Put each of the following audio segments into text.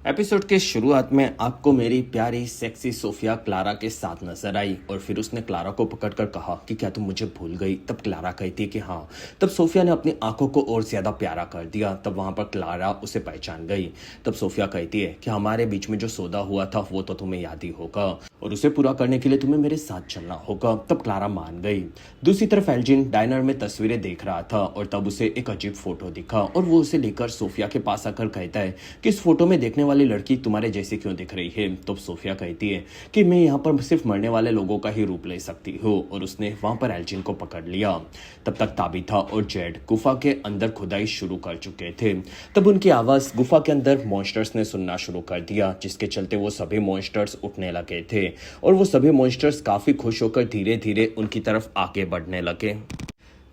Episode के शुरुआत में आपको मेरी प्यारी सेक्सी सोफिया क्लारा के साथ नजर आई और फिर उसने क्लारा को पकड़कर कहा कि क्या तुम मुझे भूल गई। तब क्लारा कहती है कि हाँ। तब सोफिया ने अपनी आंखों को और ज्यादा प्यारा कर दिया। तब वहां पर क्लारा उसे पहचान गई। तब सोफिया कहती है कि हमारे बीच में जो सौदा हुआ था वो तो तुम्हें याद ही होगा और उसे पूरा करने के लिए तुम्हें मेरे साथ चलना होगा। तब क्लारा मान गई। दूसरी तरफ एल्जिन डाइनर में तस्वीरें देख रहा था और तब उसे एक अजीब फोटो दिखा और वो उसे लेकर सोफिया के पास आकर कहता है कि इस फोटो में देखने वाली लड़की तुम्हारे जैसी क्यों दिख रही है। तो सोफिया कहती है कि मैं यहाँ पर सिर्फ मरने वाले लोगों का ही रूप ले सकती हूँ और उसने वहां पर एल्जिन को पकड़ लिया। तब तक ताबिथा और जेड गुफा के अंदर खुदाई शुरू कर चुके थे। तब उनकी आवाज गुफा के अंदर मॉन्स्टर्स ने सुनना शुरू कर दिया, जिसके चलते वो सभी मॉन्स्टर्स उठने लगे थे और वो सभी मॉन्स्टर्स काफी खुश होकर धीरे धीरे उनकी तरफ आगे बढ़ने लगे,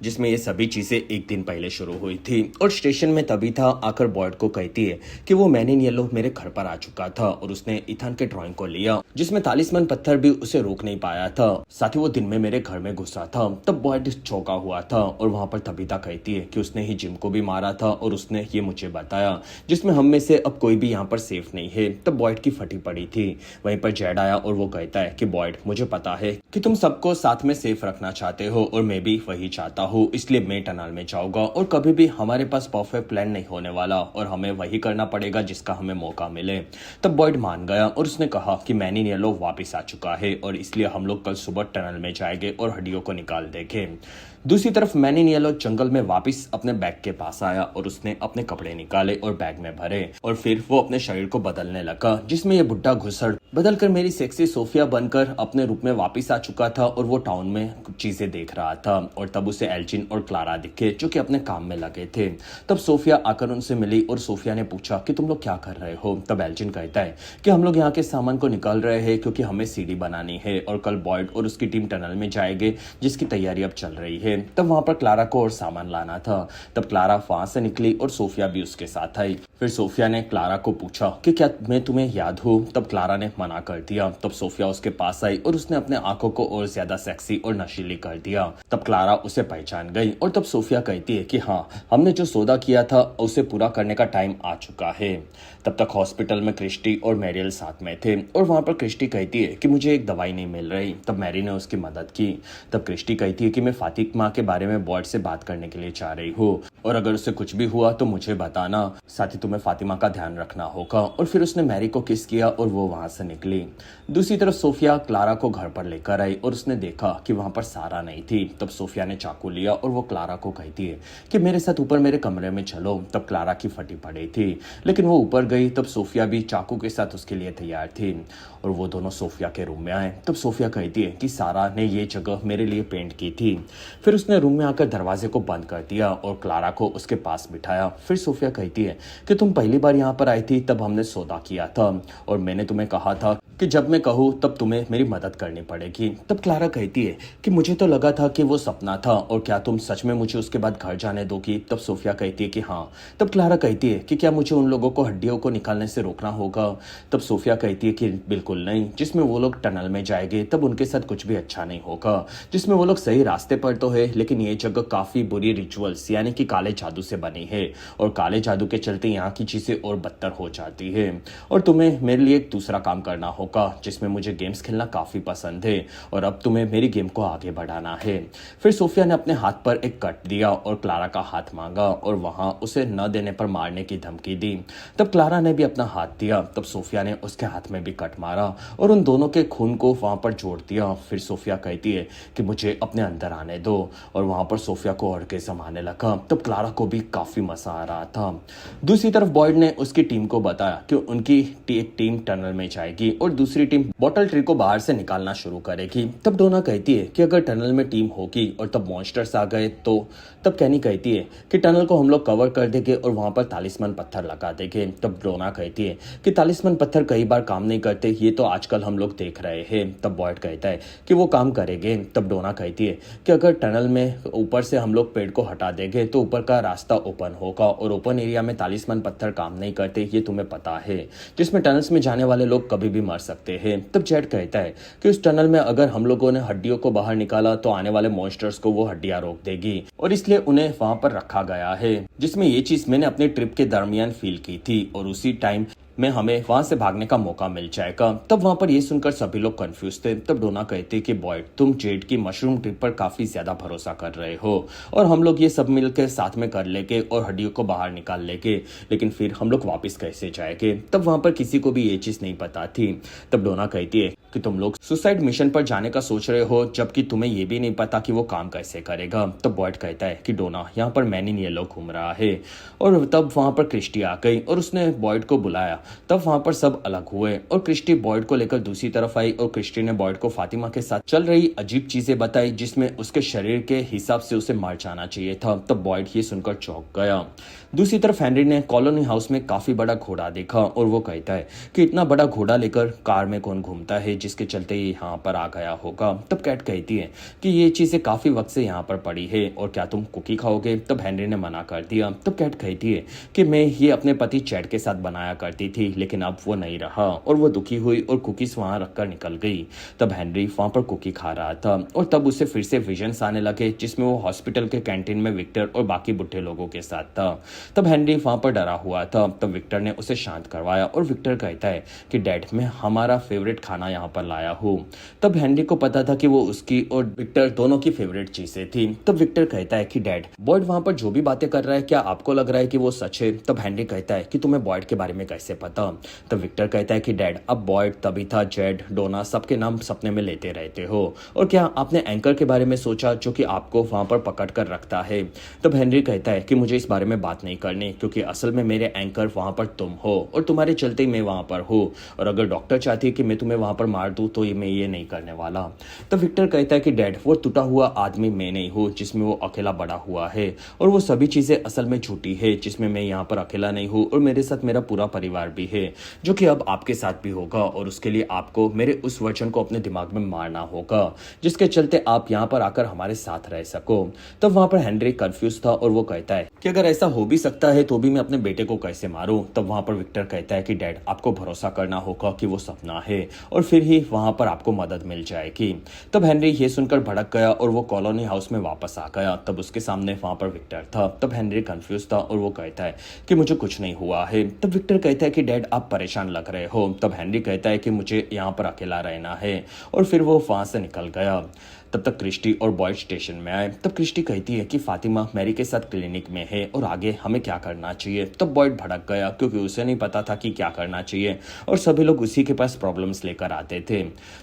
जिसमें ये सभी चीजें एक दिन पहले शुरू हुई थी। और स्टेशन में तबीथा आकर बॉयड को कहती है कि वो मैन इन येलो मेरे घर पर आ चुका था और उसने इथान के ड्राइंग को लिया, जिसमें तालिस्मान पत्थर भी उसे रोक नहीं पाया था। साथ ही वो दिन में मेरे घर में घुसा था। तब बॉयड चौंका हुआ था और वहां पर तबीथा कहती है कि उसने ही जिम को भी मारा था और उसने ये मुझे बताया, जिसमें हम में से अब कोई भी यहाँ पर सेफ नहीं है। तब बॉयड की फटी पड़ी थी। वहीं पर जेड आया और वो कहता है कि बॉयड, मुझे पता है कि तुम सबको साथ में सेफ रखना चाहते हो और मैं भी वही चाहता हूँ, इसलिए मैं टनल में जाऊंगा और कभी भी हमारे पास परफेक्ट प्लान नहीं होने वाला और हमें वही करना पड़ेगा जिसका हमें मौका मिले। तब बॉयड मान गया और उसने कहा कि मैन इन येलो वापिस आ चुका है और इसलिए हम लोग कल सुबह टनल में जाएंगे और हड्डियों को निकाल देंगे। दूसरी तरफ मैन इन येलो जंगल में वापस अपने बैग के पास आया और उसने अपने कपड़े निकाले और बैग में भरे और फिर वो अपने शरीर को बदलने लगा, जिसमें ये बुढ़ा घुसड़ बदलकर मेरी सेक्सी सोफिया बनकर अपने रूप में वापस आ चुका था और वो टाउन में कुछ चीजें देख रहा था। और तब उसे एल्जिन और क्लारा दिखे जो कि अपने काम में लगे थे। तब सोफिया आकर उनसे मिली और सोफिया ने पूछा कि तुम लोग क्या कर रहे हो। तब एल्जिन कहता है कि हम लोग यहाँ के सामान को निकाल रहे हैं क्योंकि हमें सीढ़ी बनानी है और कल बॉयड और उसकी टीम टनल में जाएंगे, जिसकी तैयारी अब चल रही है। तब वहां पर क्लारा को और सामान लाना था। तब क्लारा वहां से निकली और सोफिया भी उसके साथ आई। फिर सोफिया ने क्लारा को पूछा कि क्या मैं तुम्हें याद हूँ। तब क्लारा ने मना कर दिया। तब सोफिया उसके पास आई और उसने अपने आंखों को और ज्यादा सेक्सी और नशीली कर दिया। तब क्लारा उसे पहचान गई और तब सोफिया कहती है कि हाँ, हमने जो सौदा किया था उसे पूरा करने का टाइम आ चुका है। तब तक हॉस्पिटल में क्रिस्टी और मैरियल साथ में थे और वहां पर क्रिस्टी कहती है कि मुझे एक दवाई नहीं मिल रही। तब मैरी ने उसकी मदद की। तब क्रिस्टी कहती है कि मैं फातिमा के बारे में बॉयड से बात करने के लिए चाह रही हूँ और अगर उसे कुछ भी हुआ तो मुझे बताना, साथ ही तुम्हें फातिमा का ध्यान रखना होगा। और फिर उसने मैरी को किस किया और वो वहां से निकली। दूसरी तरफ सोफिया क्लारा को घर पर लेकर आई और उसने देखा कि वहां पर सारा नहीं थी। तब सोफिया ने चाकू लिया और वो क्लारा को कहती है कि मेरे साथ ऊपर मेरे कमरे में चलो। तब क्लारा की फटी पड़ी थी लेकिन वो ऊपर गई। तब सोफिया भी चाकू के साथ उसके लिए तैयार थी और वो दोनों सोफिया के रूम में आए। तब सोफिया कहती है कि सारा ने ये जगह मेरे लिए पेंट की थी। फिर उसने रूम में आकर दरवाजे को बंद कर दिया और क्लारा को उसके पास बिठाया। फिर सोफिया कहती है कि तुम पहली बार यहाँ पर आई थी तब हमने सौदा किया था और मैंने तुम्हें कहा था कि जब मैं कहूँ तब तुम्हें मेरी मदद करनी पड़ेगी। तब क्लारा कहती है कि मुझे तो लगा था कि वो सपना था और क्या तुम सच में मुझे उसके बाद घर जाने दोगी। तब सोफिया कहती है कि हाँ। तब क्लारा कहती है कि क्या मुझे उन लोगों को हड्डियों को निकालने से रोकना होगा। तब सोफिया कहती है कि बिल्कुल नहीं, जिसमें वो लोग टनल में जाएंगे तब उनके साथ कुछ भी अच्छा नहीं होगा, जिसमें वो लोग सही रास्ते पर तो है लेकिन ये जगह काफी बुरी रिचुअल्स यानी कि काले जादू से बनी है और काले जादू के चलते यहाँ की चीजें और बदतर हो जाती है और तुम्हें मेरे लिए एक दूसरा काम करना होगा, जिसमें मुझे गेम्स खेलना काफी पसंद है और अब तुम्हें मेरी गेम को आगे बढ़ाना है। फिर सोफिया ने अपने हाथ पर एक कट दिया और क्लारा का हाथ मांगा और वहां उसे न देने पर मारने की धमकी दी। तब क्लारा ने भी अपना हाथ दिया। तब सोफिया ने उसके हाथ में भी कट मारा और उन दोनों के खून को वहां पर जोड़ दिया। फिर सोफिया कहती है कि मुझे अपने अंदर आने दो और वहां पर सोफिया को ऑर्गेज़म आने लगा। तब क्लारा को भी काफी मजा आ रहा था। दूसरी तरफ बॉयड ने उसकी टीम को बताया कि उनकी एक टीम टनल में जाएगी और दूसरी टीम बॉटल ट्री को बाहर से निकालना शुरू करेगी। तब डोना कहती है कि अगर टनल में टीम होगी और तब मॉन्स्टर्स आ गए तो। तब कैनी कहती है कि टनल को हम लोग कवर कर देंगे और वहां पर तालिस्मान पत्थर लगा देंगे। तब डोना कहती है कि तालिस्मान पत्थर कई बार काम नहीं करते, ये तो आजकल हम लोग देख रहे हैं। तब बॉयड कहता है कि वो काम करेंगे। तब डोना कहती है कि अगर टनल में ऊपर से हम लोग पेड़ को हटा देंगे तो ऊपर का रास्ता ओपन होगा और ओपन एरिया में तालिस्मान पत्थर काम नहीं करते, ये तुम्हें पता है, जिसमें टनल्स में जाने वाले लोग कभी भी मर सकते हैं। तब जेड कहता है कि उस टनल में अगर हम लोगों ने हड्डियों को बाहर निकाला तो आने वाले मॉन्स्टर्स को वो हड्डियां रोक देगी और इसलिए उन्हें वहां पर रखा गया है, जिसमें ये चीज मैंने अपने ट्रिप के दरमियान फील की थी और उसी टाइम में हमें वहां से भागने का मौका मिल जाएगा। तब वहां पर ये सुनकर सभी लोग कंफ्यूज थे। तब डोना कहती कि बॉयड, तुम जेड की मशरूम ट्रिप पर काफी ज्यादा भरोसा कर रहे हो और हम लोग ये सब मिलकर साथ में कर लेंगे और हड्डियों को बाहर निकाल लेंगे, लेकिन फिर हम लोग वापस कैसे जाएंगे। तब वहां पर किसी को भी ये चीज नहीं पता थी। तब डोना कहती है कि तुम लोग सुसाइड मिशन पर जाने का सोच रहे हो, जबकि तुम्हें ये भी नहीं पता कि वो काम कैसे करेगा। तब बॉयड कहता है कि डोना, यहाँ पर मैन इन येलो घूम रहा है। और तब वहां पर क्रिस्टी आ गई और उसने बॉयड को बुलाया। तब वहां पर सब अलग हुए और क्रिस्टी बॉयड को लेकर दूसरी तरफ आई और क्रिस्टी ने बॉयड को फातिमा के साथ चल रही अजीब चीजें बताई, जिसमें उसके शरीर के हिसाब से उसे मार जाना चाहिए था। तब बॉयड ये सुनकर चौंक गया। दूसरी तरफ हेनरी ने कॉलोनी हाउस में काफी बड़ा घोड़ा देखा और वो कहता है कि इतना बड़ा घोड़ा लेकर कार में कौन घूमता है, जिसके चलते ये यहाँ पर आ गया होगा। तब कैट कहती है कि ये चीजें काफी वक्त से यहाँ पर पड़ी है और क्या तुम कुकी खाओगे। तब हेनरी ने मना कर दिया। तब कैट कहती है कि मैं ये अपने पति चैड के साथ बनाया करती थी, लेकिन अब वो नहीं रहा, और वो दुखी हुई और कुकीज वहां रखकर निकल गई। तब हेनरी वहां पर कुकी खा रहा था और तब उसे फिर से विजन्स आने लगे, जिसमें वो हॉस्पिटल के कैंटीन में विक्टर और बाकी बुढ़े लोगों के साथ था। तब हेनरी वहां पर डरा हुआ था। तब विक्टर ने उसे शांत करवाया और विक्टर कहता है कि डैड, मैं हमारा फेवरेट खाना यहाँ पर लाया हूँ। तब हेनरी को पता था कि वो उसकी और विक्टर दोनों की फेवरेट चीजें थी। तब विक्टर कहता है कि डैड, बॉयड वहां पर जो भी बातें कर रहा है, क्या आपको लग रहा है कि वो सच है। तब हेनरी कहता है कि तुम्हें बॉयड के बारे में कैसे पता। तब विक्टर कहता है कि डैड, अब बॉयड, तबीथा, जेड, डोना सबके नाम सपने में लेते रहते हो, और क्या आपने एंकर के बारे में सोचा जो कि आपको वहां पर पकड़ कर रखता है। तब हेनरी कहता है कि मुझे इस बारे में बात नहीं करनी, क्योंकि असल में मेरे एंकर वहां पर तुम हो और तुम्हारे चलते ही मैं वहां पर हूँ, और अगर डॉक्टर चाहती है कि मैं तुम्हें वहां पर मार दूं तो मैं ये नहीं करने वाला। तब विक्टर कहता है कि डैड, वो टूटा हुआ आदमी मैं नहीं हूँ जिसमें वो अकेला बड़ा हुआ है, और वो सभी चीजें असल में झूठी है, जिसमें मैं यहाँ पर अकेला नहीं हूँ और मेरे साथ मेरा पूरा परिवार भी है, जो कि अब आपके साथ भी होगा, और उसके लिए आपको मेरे उस वचन को अपने दिमाग में मारना होगा, जिसके चलते आप यहाँ पर आकर हमारे साथ रह सको। तब वहां पर हेनरी कंफ्यूज था और वो कहता है कि अगर ऐसा हो भी सकता है तो भी मैं अपने बेटे को कैसे मारूं। तब वहां पर विक्टर कहता है कि डैड, आपको भरोसा करना होगा कि वो सपना है और फिर ही वहां पर आपको मदद मिल जाएगी। तब हेनरी ये सुनकर भड़क गया और वो कॉलोनी हाउस में वापस आ गया। तब उसके सामने वहां पर विक्टर था। तब हेनरी कंफ्यूज था और वो कहता है कि मुझे कुछ नहीं हुआ है। तब विक्टर कहता है कि डैड, आप परेशान लग रहे हो। तब हेनरी कहता है कि मुझे यहाँ पर अकेला रहना है, और फिर वो वहां से निकल गया। तब तक क्रिस्टी और बॉयड स्टेशन में आए। तब क्रिस्टी कहती है कि फातिमा मैरी के साथ क्लिनिक में है और आगे हमें क्या करना चाहिए। तब बॉयड भड़क गया, क्योंकि उसे नहीं पता था कि क्या करना चाहिए और सभी लोग उसी के पास प्रॉब्लम्स लेकर आते थे।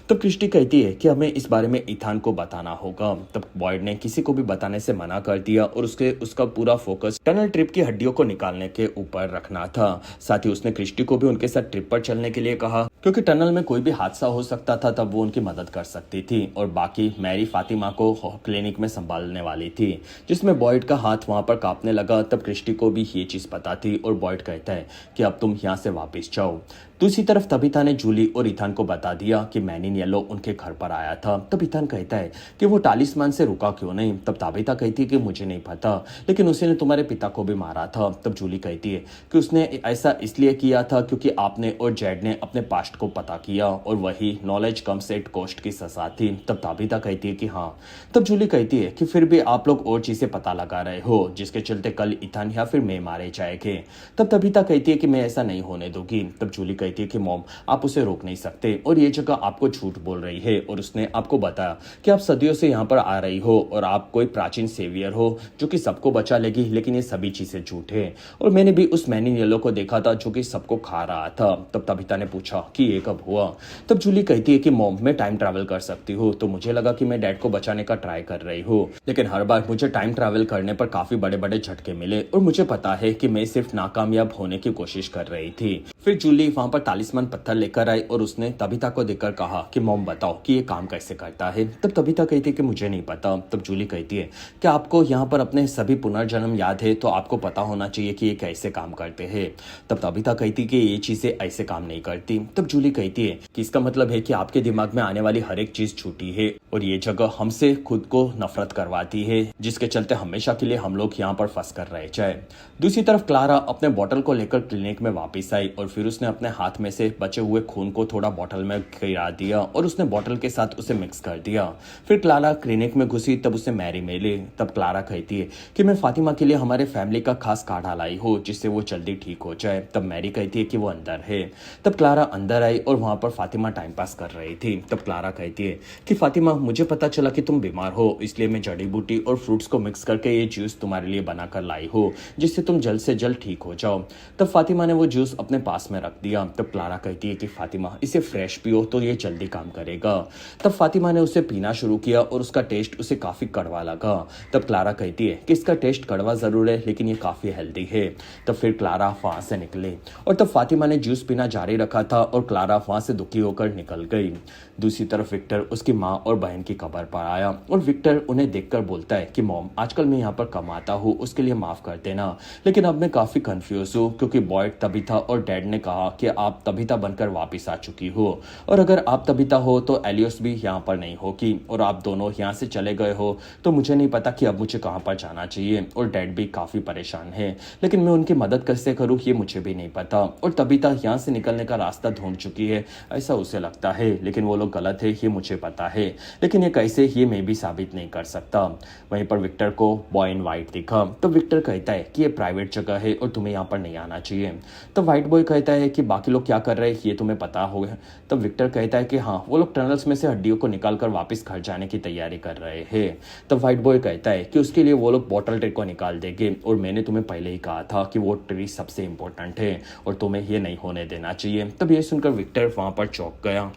तब क्रिस्टी कहती है कि हमें इस बारे में इथान को बताना होगा। तब बॉयड ने किसी को भी बताने से मना कर दिया और उसका पूरा फोकस टनल ट्रिप की हड्डियों को निकालने के ऊपर रखना था। साथ ही उसने क्रिस्टी को भी उनके साथ ट्रिप पर चलने के लिए कहा, क्योंकि टनल में कोई भी हादसा हो सकता था, तब वो उनकी मदद कर सकती थी, और बाकी मैरी फातिमा को क्लिनिक में संभालने वाली थी, जिसमें बॉयड का हाथ वहां पर कांपने लगा। तब क्रिस्टी को भी ये चीज पता थी और बॉयड कहता है कि अब तुम यहाँ से वापस जाओ। दूसरी तरफ तबीता ने जूली और इथान को बता दिया कि मैन इन येलो उनके घर पर आया था। तब इथान कहता है कि वो टालिस्मान से रुका क्यों नहीं। तब तबीता कहती है कि मुझे नहीं पता, लेकिन उसने तुम्हारे पिता को भी मारा था। तब जूली कहती है कि उसने ऐसा इसलिए किया था क्योंकि आपने और जेड ने अपने पास्ट को पता किया, और वही नॉलेज कम्स एट कॉस्ट की सजा थी। तब तबीता कहती है कि हाँ। तब जूली कहती है कि फिर भी आप लोग और चीजें पता लगा रहे हो, जिसके चलते कल इथान या फिर मैं मारे जाएंगे। तब तबीता कहती है कि मैं ऐसा नहीं होने दूंगी। तब जूली कहती है कि मॉम, आप उसे रोक नहीं सकते, और ये जगह आपको झूठ बोल रही है, और उसने आपको बताया कि आप सदियों से यहाँ पर आ रही हो और आप कोई प्राचीन सेवियर हो जो कि सबको बचा लेगी, लेकिन ये सभी चीजें झूठ है, और मैंने भी उस मैन इन येलो को देखा था जो कि सबको खा रहा था। तब तबीता ने पूछा कि ये कब हुआ। तब जूली कहती है कि मॉम, मैं टाइम ट्रैवल कर सकती हूँ, तो मुझे लगा कि मैं डैड को बचाने का ट्राई कर रही हूँ, लेकिन हर बार मुझे टाइम ट्रैवल करने पर काफी बड़े बड़े झटके मिले, और मुझे पता है कि मैं सिर्फ नाकामयाब होने की कोशिश कर रही थी। फिर जूली वहां पर तालिस्मान पत्थर लेकर आई और उसने तबीता को देखकर कहा कि मॉम बताओ कि ये काम कैसे करता है। तब तबीता कहती है कि मुझे नहीं पता। तब जूली कहती है कि आपको यहाँ पर अपने सभी पुनर्जन्म याद है, तो आपको पता होना चाहिए कि ये कैसे काम करते हैं। तब तबीता कहती है कि ये चीजें ऐसे काम नहीं करती। तब जूली कहती है कि इसका मतलब है कि आपके दिमाग में आने वाली हर एक चीज झूठी है, और ये जगह हमसे खुद को नफरत करवाती है, जिसके चलते हमेशा के लिए हम लोग यहाँ पर फंस कर रह जाए। दूसरी तरफ क्लारा अपने बॉटल को लेकर क्लिनिक में वापस आई और फिर उसने अपने हाथ में से बचे हुए खून को थोड़ा बॉटल में गिरा दिया और उसने बॉटल के साथ उसे मिक्स कर दिया। फिर क्लारा क्लिनिक में घुसी, तब उसे मैरी मिली। तब क्लारा कहती है कि मैं फातिमा के लिए हमारे फैमिली का खास काढ़ा लाई हूँ जिससे वो जल्दी ठीक हो जाए। तब मैरी कहती है कि वो अंदर है। तब क्लारा अंदर आई और वहां पर फातिमा टाइम पास कर रही थी। तब क्लारा कहती है कि फातिमा, मुझे पता चला कि तुम बीमार हो, इसलिए मैं जड़ी बूटी और फ्रूट्स को मिक्स करके ये जूस तुम्हारे लिए बनाकर लाई हो जिससे तुम जल्द से जल्द ठीक हो जाओ। तब फातिमा ने वो जूस अपने पास में रख दिया। तब क्लारा कहती है कि फातिमा, इसे फ्रेश पियो तो ये जल्दी काम करेगा। तब फातिमा ने उसे पीना शुरू किया और उसका टेस्ट उसे काफी कड़वा लगा। तब क्लारा कहती है कि इसका टेस्ट कड़वा जरूर है लेकिन ये काफी हेल्दी है। तब फिर क्लारा वहां से निकले और तब फातिमा ने जूस पीना जारी रखा था और क्लारा वहां से दुखी होकर निकल गई। दूसरी तरफ विक्टर उसकी माँ और बहन की कब्र पर आया और विक्टर उन्हें देखकर बोलता है कि मॉम, आजकल मैं यहाँ पर कम आता हूँ, उसके लिए माफ कर देना, लेकिन अब मैं काफी कंफ्यूज हूँ क्योंकि बॉयड, तबीता और डैड ने कहा कि आप तबीता बनकर वापस आ चुकी हो और अगर आप तबीता हो तो एलियस भी यहाँ पर नहीं होगी और आप दोनों यहाँ से चले गए हो तो मुझे नहीं पता कि अब मुझे कहाँ पर जाना चाहिए और डैड भी काफी परेशान है, लेकिन मैं उनकी मदद कैसे करूँ ये मुझे भी नहीं पता और तबीता यहाँ से निकलने का रास्ता ढूंढ चुकी है, ऐसा उसे लगता है, लेकिन वो लोग गलत है ये मुझे पता है, लेकिन ये कैसे ये मैं भी साबित नहीं कर सकता। वहीं पर विक्टर को बॉय इन वाइट दिखा तो विक्टर कहता है कि ये प्राइवेट जगह है और तुम्हें यहाँ पर नहीं आना चाहिए। तो व्हाइट बॉय कहता है कि बाकी लोग क्या कर रहे हैं ये तुम्हें पता होगा। तब विक्टर कहता है कि हाँ, वो लोग टनल्स में से हड्डियों को निकालकर वापस घर जाने की तैयारी कर रहे हैं। तब व्हाइट बॉय कहता है कि उसके लिए वो लोग बॉटल ट्री को निकाल देंगे और मैंने तुम्हें पहले ही कहा था कि वो ट्री सबसे इंपॉर्टेंट है और तुम्हें ये नहीं होने देना चाहिए। तब ये सुनकर विक्टर वहां पर चौंक गया।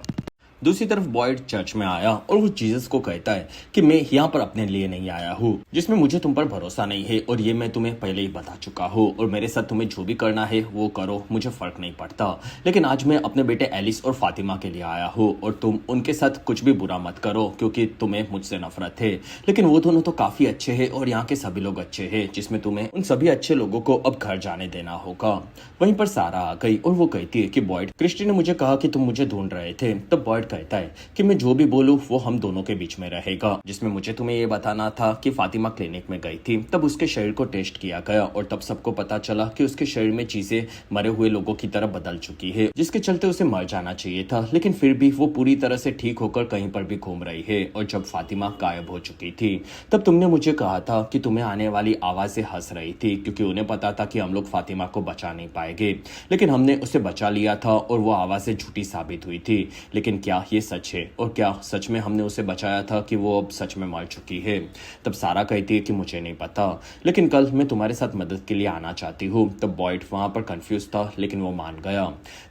दूसरी तरफ बॉयड चर्च में आया और वो जीसस को कहता है कि मैं यहाँ पर अपने लिए नहीं आया हूँ, जिसमें मुझे तुम पर भरोसा नहीं है और ये मैं तुम्हें पहले ही बता चुका हूँ और मेरे साथ तुम्हें जो भी करना है वो करो, मुझे फर्क नहीं पड़ता, लेकिन आज मैं अपने बेटे एलिस और फातिमा के लिए आया हूँ और तुम उनके साथ कुछ भी बुरा मत करो क्योंकि तुम्हें मुझसे नफरत है, लेकिन वो दोनों तो काफी अच्छे है और यहाँ के सभी लोग अच्छे है, जिसमें तुम्हें उन सभी अच्छे लोगों को अब घर जाने देना होगा। वहीं पर सारा आ गई और वो कहती है कि बॉयड, क्रिस्टी ने मुझे कहा कि तुम मुझे ढूंढ रहे थे। तब बॉयड कहता है कि मैं जो भी बोलूं वो हम दोनों के बीच में रहेगा, जिसमें मुझे तुम्हें ये बताना था कि फातिमा क्लिनिक में गई थी, तब उसके शरीर को टेस्ट किया गया और तब सबको पता चला कि उसके शरीर में चीजें मरे हुए लोगों की तरह बदल चुकी है, जिसके चलते उसे मर जाना चाहिए था, लेकिन फिर भी वो पूरी तरह से ठीक होकर कहीं पर भी घूम रही है। और जब फातिमा गायब हो चुकी थी तब तुमने मुझे कहा था कि तुम्हें आने वाली आवाजें हंस रही थी क्योंकि उन्हें पता था कि हम लोग फातिमा को बचा नहीं पाएंगे, लेकिन हमने उसे बचा लिया था और वो आवाजें झूठी साबित हुई थी। लेकिन क्या ये सच है और क्या सच में हमने उसे बचाया था कि वो अब सच में मर चुकी है? तब सारा कहती है कि मुझे नहीं पता, लेकिन कल मैं तुम्हारे साथ मदद के लिए आना चाहती हूँ। तब बॉयड वहां पर कंफ्यूज था लेकिन वो मान गया।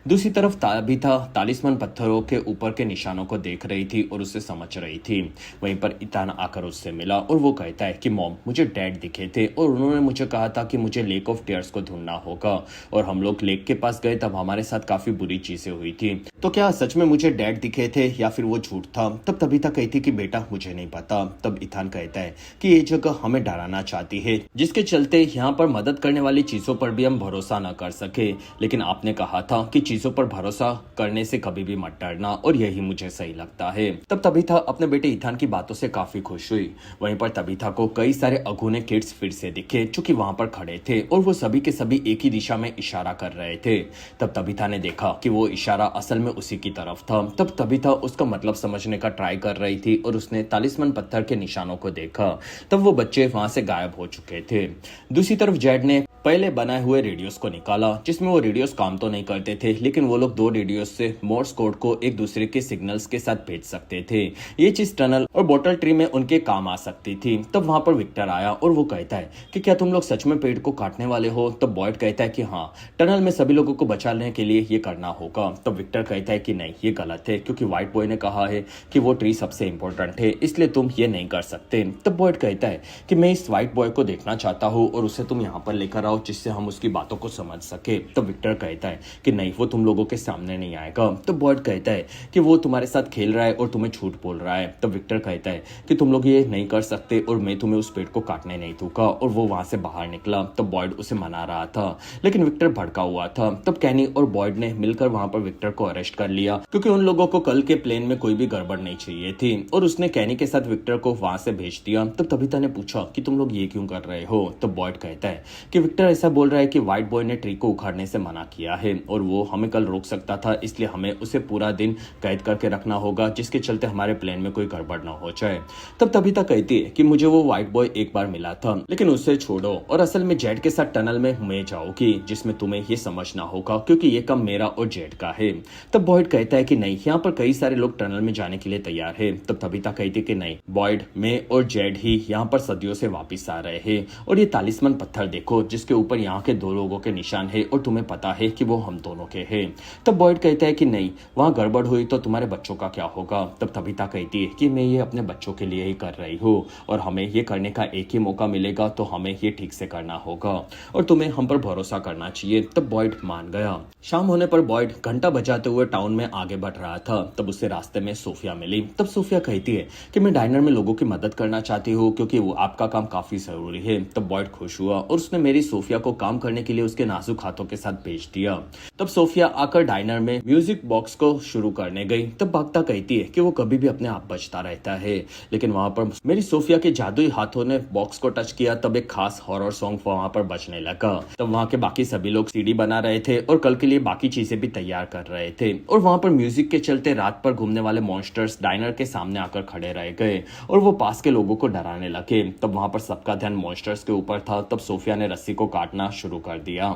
दूसरी तरफ ताबिथा तालिस्मान पत्थरों के ऊपर के निशानों को देख रही थी और उसे समझ रही थी। वहीं पर इतान आकर उससे मिला और वो कहता है कि मॉम, मुझे डैड दिखे थे और उन्होंने मुझे कहा था कि मुझे लेक ऑफ टीयर्स को ढूंढना होगा और हम लोग लेक के पास गए तब हमारे साथ काफी बुरी चीजें हुई थी। तो क्या सच में मुझे डैड दिखे थे या फिर वो झूठ था? तब तबीता कहती कि बेटा मुझे नहीं पता। तब इथान कहता है कि ये जगह हमें डराना चाहती है, जिसके चलते यहाँ पर मदद करने वाली चीजों पर भी हम भरोसा न कर सके, लेकिन आपने कहा था कि चीजों पर भरोसा करने से कभी भी मत डरना और यही मुझे सही लगता है। तब तबीता अपने बेटे इथान की बातों से काफी खुश हुई। वहीं पर तबीता को कई सारे अगुने किड्स फिर से दिखे जो कि वहां पर खड़े थे और वो सभी के सभी एक ही दिशा में इशारा कर रहे थे। तब तबीता ने देखा कि वो इशारा असल में उसी की तरफ था। तब तबीता उसका मतलब समझने का ट्राई कर रही थी और उसने तालिस्मान पत्थर के निशानों को देखा। तब वो बच्चे वहां से गायब हो चुके थे। दूसरी तरफ जेड ने पहले बनाए हुए रेडियोस को निकाला, जिसमें वो रेडियोस काम तो नहीं करते थे, लेकिन वो लोग 2 रेडियोस से मोर्स कोड को एक दूसरे के सिग्नल्स के साथ भेज सकते थे। ये चीज टनल और बॉटल ट्री में उनके काम आ सकती थी। तब वहां पर विक्टर आया और वो कहता है कि क्या तुम लोग सच में पेड़ को काटने वाले हो? तब बॉयड कहता है कि हाँ, टनल में सभी लोगों को बचाने के लिए ये करना होगा। तब विक्टर कहता है कि नहीं, ये गलत है क्योंकि व्हाइट बॉय ने कहा है कि वो ट्री सबसे इंपॉर्टेंट है, इसलिए तुम ये नहीं कर सकते। तब बॉयड कहता है कि मैं इस व्हाइट बॉय को देखना चाहता हूँ और उसे तुम यहाँ पर लेकर आओ जिससे हम उसकी बातों को समझ सके। तब विक्टर कहता है कि नहीं, वो तुम लोगों के सामने नहीं आएगा। तो बॉयड कहता है कि वो तुम्हारे साथ खेल रहा है और तुम्हें झूठ बोल रहा है। तब विक्टर कहता है कि तुम लोग ये नहीं कर सकते और मैं तुम्हें उस पेड़ को काटने नहीं दूंगा और वो वहां से बाहर निकला। तब बॉयड उसे मना रहा था लेकिन विक्टर भड़का हुआ था। तब कैनी और बॉयड ने मिलकर वहां पर विक्टर को अरेस्ट कर लिया क्योंकि उन लोगों को कल के प्लेन में कोई भी गड़बड़ नहीं चाहिए थी और उसने कैनी के साथ विक्टर को वहां से भेज दिया। तब तबीता ने पूछा कि तुम लोग ये क्यों कर रहे हो? तब बॉयड कहता है कि विक्टर विक्टर ऐसा बोल रहा है कि व्हाइट बॉय ने ट्री को उखाड़ने से मना किया है और वो हमें कल रोक सकता था, इसलिए हमें उसे पूरा दिन कैद करके रखना होगा जिसके चलते हमारे प्लान में कोई गड़बड़ ना हो जाए। तब तबीता कहती है कि मुझे वो व्हाइट बॉय एक बार मिला था, लेकिन उससे छोड़ो और असल में जेड के साथ टनल में मैं जाओगी, जिसमें तुम्हें ये समझना होगा क्योंकि ये काम मेरा और जेड का है। तब बॉयड कहता है कि नहीं, यहाँ पर कई सारे लोग टनल में जाने के लिए तैयार है। तब तबीता कहती है कि नहीं बॉयड, मैं और जेड ही यहाँ पर सदियों से वापिस आ रहे हैं और ये तालिस्मान पत्थर देखो जिसके ऊपर यहाँ के दो लोगों के निशान है और तुम्हें पता है कि वो हम दोनों के हैं। तब बॉयड कहता है कि नहीं, वहाँ गड़बड़ हुई तो तुम्हारे बच्चों का क्या होगा। तब तबीता कहती है कि मैं ये अपने बच्चों के लिए ही कर रही हूँ और हमें ये करने का एक ही मौका मिलेगा तो हमें ये ठीक से करना होगा और तुम्हें हम पर भरोसा करना चाहिए। तब बॉयड मान गया। शाम होने पर बॉयड घंटा बजाते हुए टाउन में आगे बढ़ रहा था। तब उसे रास्ते में सोफिया मिली। तब सोफिया कहती है कि मैं डायनर में लोगों की मदद करना चाहती हूँ क्योंकि वो आपका काम काफी जरूरी है। तब बॉयड खुश हुआ और उसने मेरी सोफिया को काम करने के लिए उसके नाजुक हाथों के साथ भेज दिया। तब सोफिया आकर डायनर में म्यूजिक बॉक्स को शुरू करने गई। तब भागता कहती है कि वो कभी भी अपने आप बचता रहता है, लेकिन वहां पर मेरी सोफिया के जादुई हाथों ने बॉक्स को टच किया। तब एक खास हॉरर सॉन्ग वहां पर बजने लगा। तब वहां के बाकी सभी लोग सीडी बना रहे थे और कल के लिए बाकी चीजें भी तैयार कर रहे थे और वहां पर म्यूजिक के चलते रात पर घूमने वाले मॉन्स्टर्स डायनर के सामने आकर खड़े रह गए और वो पास के लोगों को डराने लगे। तब वहां पर सबका ध्यान मॉन्स्टर्स के ऊपर था। तब सोफिया ने रस्सी को काटना शुरू कर दिया।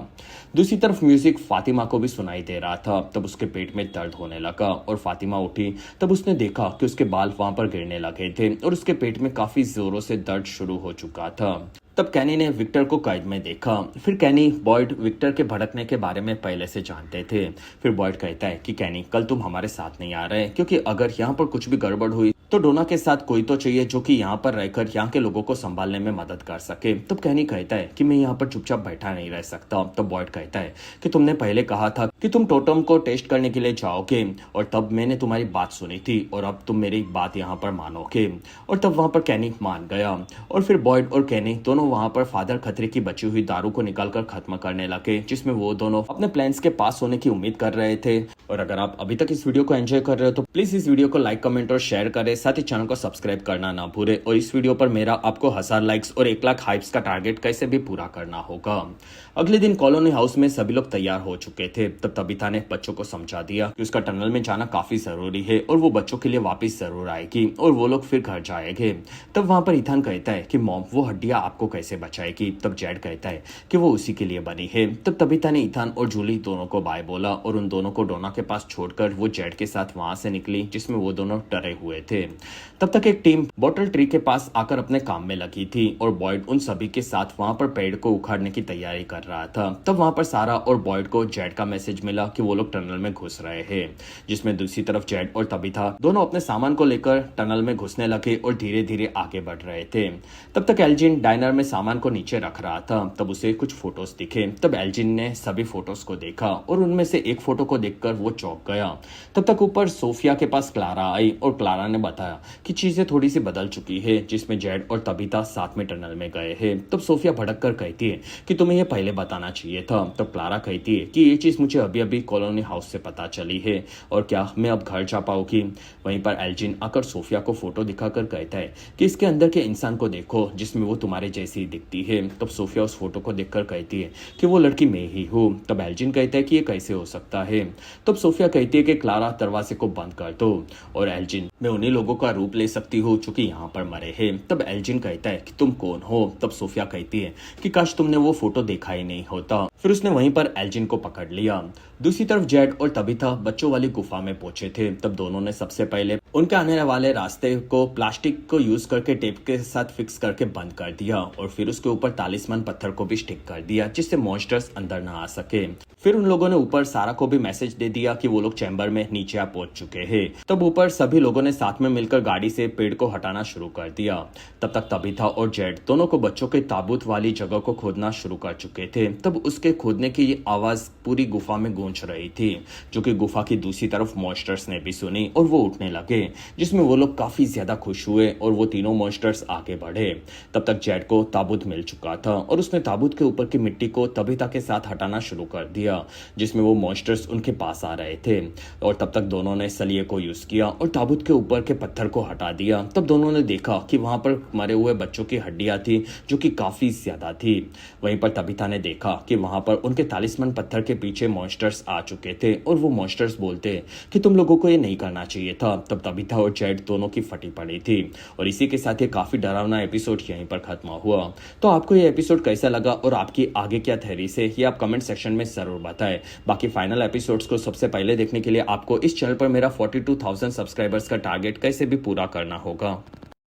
दूसरी तरफ म्यूजिक फातिमा को भी सुनाई दे रहा था। तब उसके पेट में दर्द होने लगा और फातिमा उठी। तब उसने देखा कि उसके बाल वहां पर गिरने लगे थे और उसके पेट में काफी जोरों से दर्द शुरू हो चुका था। तब कैनी ने विक्टर को कैद में देखा। फिर कैनी बॉयड विक्टर के भड़कने के बारे में पहले से जानते थे। फिर बॉयड कहता है कि कैनी, कल तुम हमारे साथ नहीं आ रहे क्योंकि अगर यहाँ पर कुछ भी गड़बड़ हुई तो डोना के साथ कोई तो चाहिए जो कि यहाँ पर रहकर यहाँ के लोगों को संभालने में मदद कर सके। तब कैनी कहता है कि मैं यहाँ पर चुपचाप बैठा नहीं रह सकता। तब बॉयड कहता है कि तुमने पहले कहा था कि तुम टोटम को टेस्ट करने के लिए जाओगे और तब मैंने तुम्हारी बात सुनी थी और अब तुम मेरी बात यहाँ पर मानोगे। और तब वहां पर कैनी मान गया और फिर बॉयड और कैनी दोनों वहां पर फादर खतरे की बची हुई दारू को निकालकर खत्म करने लगे, जिसमें वो दोनों अपने प्लान्स के पास होने की उम्मीद कर रहे थे। और अगर आप अभी तक इस वीडियो को एंजॉय कर रहे हो तो प्लीज इस वीडियो को लाइक, कमेंट और शेयर करें। साथ ही चैनल को सब्सक्राइब करना ना भूले। और इस वीडियो पर मेरा आपको 1000 लाइक्स और 1 लाख हाइप्स का टारगेट कैसे भी पूरा करना होगा। अगले दिन कॉलोनी हाउस में सभी लोग तैयार हो चुके थे। तब तबीता ने बच्चों को समझा दिया कि उसका टनल में जाना काफी जरूरी है और वो बच्चों के लिए वापस जरूर आएगी और वो लोग फिर घर जाएंगे। तब वहां पर इथान कहता है कि मॉम, वो हड्डियां आपको कैसे बचाएगी। तब जेड कहता है कि वो उसी के लिए बनी है। तब तबीता ने इथान और जूली दोनों को बाय बोला और उन दोनों को डोना के पास छोड़कर वो जेड के साथ वहां से निकली, जिसमें वो दोनों डरे हुए थे। तब तक एक टीम बॉटल ट्री के पास आकर अपने काम में लगी थी और बॉयड उन सभी के साथ वहां पर पेड़ को उखाड़ने की तैयारी कर रहा था। तब वहां पर सारा और बॉयड को जेड का मैसेज मिला कि वो लोग टनल में घुस रहे हैं, जिसमें दूसरी तरफ जेड और तबीता दोनों अपने सामान को लेकर टनल में घुसने लगे और धीरे धीरे आगे बढ़ रहे थे। तब तक एल्जिन डायनर में सामान को नीचे रख रहा था। तब उसे कुछ फोटोज दिखे। तब एल्जिन ने सभी फोटोज को देखा और उनमें से एक फोटो को देखकर वो चौंक गया। तब तक ऊपर सोफिया के पास क्लारा आई और क्लारा ने बताया कि चीजें थोड़ी सी बदल चुकी है, जिसमें जेड और तबीता साथ में टनल में गए हैं। तब सोफिया भड़क कर कहती है कि तुम्हें यह पहले बताना चाहिए था। तब क्लारा कहती है कि ये चीज मुझे अभी अभी कॉलोनी हाउस से पता चली है और क्या मैं अब घर जा पाऊंगी। वहीं पर एल्जिन आकर सोफिया को फोटो दिखाकर कहता है कि इसके अंदर के इंसान को देखो, जिसमें वो तुम्हारे जैसी दिखती है। तब सोफिया उस फोटो को देखकर कहती है कि वो लड़की मैं ही हूँ। तब एल्जिन कहता है कि ये कैसे हो सकता है। तब सोफिया कहती है कि क्लारा, दरवाजे को बंद कर दो। और एल्जिन, मैं उन्हीं लोगों का रूप ले सकती हूँ जो कि यहाँ पर मरे हैं। तब एल्जिन कहता है कि तुम कौन हो। तब सोफिया कहती है कि काश तुमने वो फोटो देखा ही नहीं होता। फिर उसने वहीं पर एल्जिन को पकड़ लिया। दूसरी तरफ जेड और तबीता बच्चों वाली गुफा में पहुंचे थे। तब दोनों ने सबसे पहले उनके आने वाले रास्ते को प्लास्टिक को यूज करके टेप के साथ फिक्स करके बंद कर दिया और फिर उसके ऊपर तालिस्मान पत्थर को भी स्टिक कर दिया, जिससे मॉन्स्टर्स अंदर ना आ सके। फिर उन लोगों ने ऊपर सारा को भी मैसेज दे दिया कि वो लोग चैम्बर में नीचे आ पहुंच चुके हैं। तब ऊपर सभी लोगों ने साथ में मिलकर गाड़ी से पेड़ को हटाना शुरू कर दिया। तब तक तबीता और जेड दोनों को बच्चों के ताबूत वाली जगह को खोदना शुरू कर चुके थे। तब उसके खोदने की आवाज पूरी गुफा में गूंज गूंज रही थी, जो कि गुफा की दूसरी तरफ मॉन्स्टर्स ने भी सुनी और वो उठने लगे, जिसमें वो लोग काफी ज्यादा खुश हुए और वो तीनों मॉन्स्टर्स आगे बढ़े। तब तक जेड को ताबूत मिल चुका था और उसने ताबूत के ऊपर की मिट्टी को तबीता के साथ हटाना शुरू कर दिया, जिसमें वो मॉन्स्टर्स उनके पास आ रहे थे। और तब तक दोनों ने सलिए को यूज किया और ताबूत के ऊपर के पत्थर को हटा दिया। तब दोनों ने देखा कि वहां पर मरे हुए बच्चों की हड्डियां थी, जो कि काफी ज्यादा थी। वहीं पर तबीता ने देखा कि वहां पर उनके तालिस्मान पत्थर के पीछे मॉन्स्टर्स आ चुके थे और वो मॉन्स्टर्स बोलते कि तुम लोगों को ये नहीं करना चाहिए था। तब तबीता और जेड दोनों की फटी पड़ी थी और इसी के साथ ये काफी डरावना एपिसोड यहीं पर खत्म हुआ। तो आपको ये एपिसोड कैसा लगा और आपकी आगे क्या थ्योरीज है, ये आप कमेंट सेक्शन में जरूर बताएं। बाकी फाइनल एपिसोड्स को सबसे पहले देखने के लिए आपको इस चैनल पर मेरा 42,000 सब्सक्राइबर्स का टारगेट कैसे भी पूरा करना होगा।